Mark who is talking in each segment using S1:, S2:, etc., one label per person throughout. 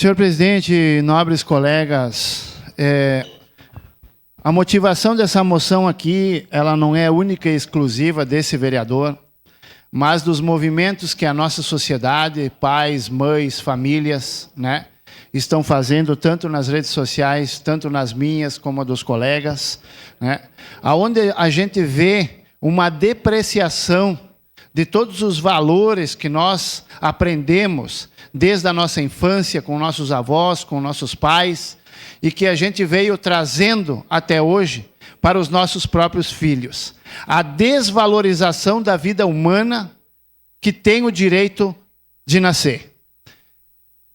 S1: Senhor presidente, nobres colegas, a motivação dessa moção aqui, ela não é única e exclusiva desse vereador, mas dos movimentos que a nossa sociedade, pais, mães, famílias, né, estão fazendo tanto nas redes sociais, tanto nas minhas como dos colegas, né, onde a gente vê uma depreciação de todos os valores que nós aprendemos desde a nossa infância, com nossos avós, com nossos pais, e que a gente veio trazendo até hoje para os nossos próprios filhos. A desvalorização da vida humana que tem o direito de nascer.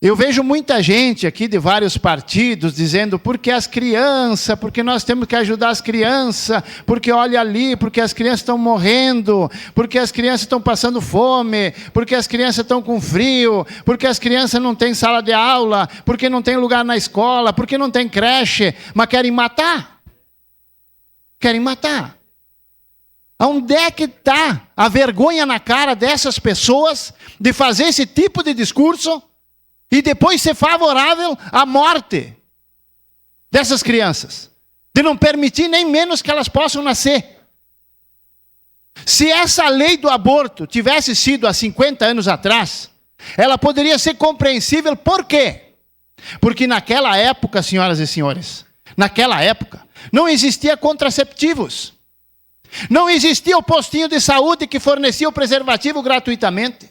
S1: Eu vejo muita gente aqui de vários partidos dizendo porque as crianças, porque nós temos que ajudar as crianças, porque olha ali, porque as crianças estão morrendo, porque as crianças estão passando fome, porque as crianças estão com frio, porque as crianças não têm sala de aula, porque não tem lugar na escola, porque não tem creche, mas querem matar. Querem matar. Onde é que está a vergonha na cara dessas pessoas de fazer esse tipo de discurso e depois ser favorável à morte dessas crianças? De não permitir nem menos que elas possam nascer. Se essa lei do aborto tivesse sido há 50 anos atrás, ela poderia ser compreensível. Por quê? Porque naquela época, senhoras e senhores, naquela época, não existia contraceptivos. Não existia o postinho de saúde que fornecia o preservativo gratuitamente.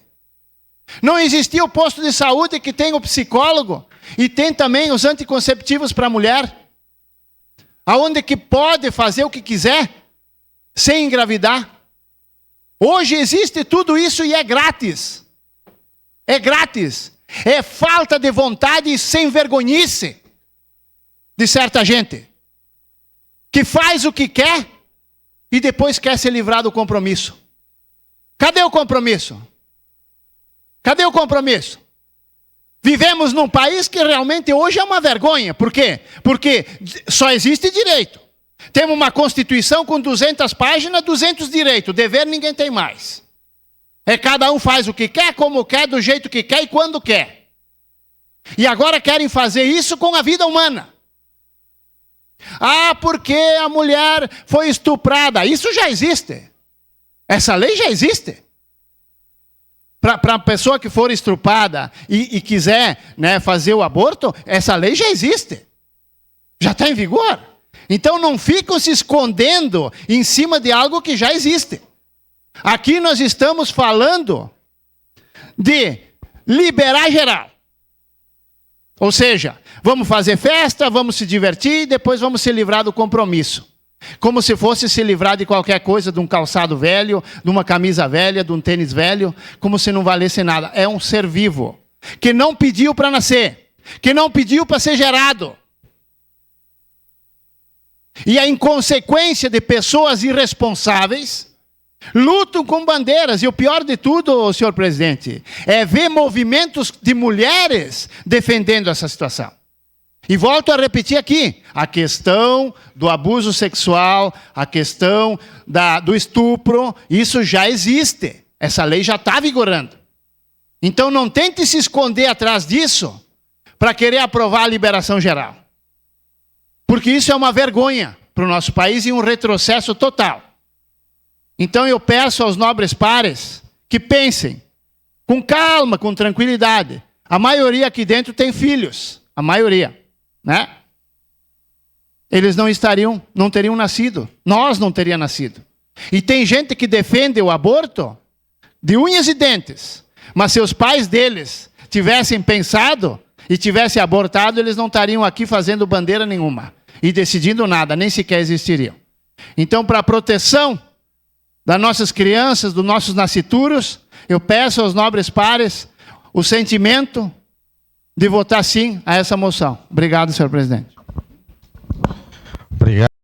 S1: Não existia o posto de saúde que tem o psicólogo e tem também os anticonceptivos para a mulher, aonde que pode fazer o que quiser sem engravidar. Hoje existe tudo isso e é grátis. É grátis. É falta de vontade e sem vergonhice de certa gente que faz o que quer e depois quer se livrar do compromisso. Cadê o compromisso? Cadê o compromisso? Vivemos num país que realmente hoje é uma vergonha. Por quê? Porque só existe direito. Temos uma Constituição com 200 páginas, 200 direitos. Dever ninguém tem mais. Cada um faz o que quer, como quer, do jeito que quer e quando quer. E agora querem fazer isso com a vida humana. Porque a mulher foi estuprada. Isso já existe. Essa lei já existe. Para a pessoa que for estuprada e quiser, né, fazer o aborto, essa lei já existe. Já está em vigor. Então não ficam se escondendo em cima de algo que já existe. Aqui nós estamos falando de liberar geral. Ou seja, vamos fazer festa, vamos se divertir e depois vamos se livrar do compromisso. Como se fosse se livrar de qualquer coisa, de um calçado velho, de uma camisa velha, de um tênis velho, como se não valesse nada. É um ser vivo, que não pediu para nascer, que não pediu para ser gerado. E a inconsequência de pessoas irresponsáveis lutam com bandeiras. E o pior de tudo, senhor presidente, é ver movimentos de mulheres defendendo essa situação. E volto a repetir aqui, a questão do abuso sexual, a questão do estupro, isso já existe. Essa lei já está vigorando. Então não tente se esconder atrás disso para querer aprovar a liberação geral. Porque isso é uma vergonha para o nosso país e um retrocesso total. Então eu peço aos nobres pares que pensem com calma, com tranquilidade. A maioria aqui dentro tem filhos, a maioria. Né? Eles não teriam nascido. Nós não teríamos nascido. E tem gente que defende o aborto de unhas e dentes. Mas se os pais deles tivessem pensado e tivessem abortado, eles não estariam aqui fazendo bandeira nenhuma. E decidindo nada, nem sequer existiriam. Então, para a proteção das nossas crianças, dos nossos nascituros, eu peço aos nobres pares o sentimento de votar sim a essa moção. Obrigado, senhor presidente.
S2: Obrigado.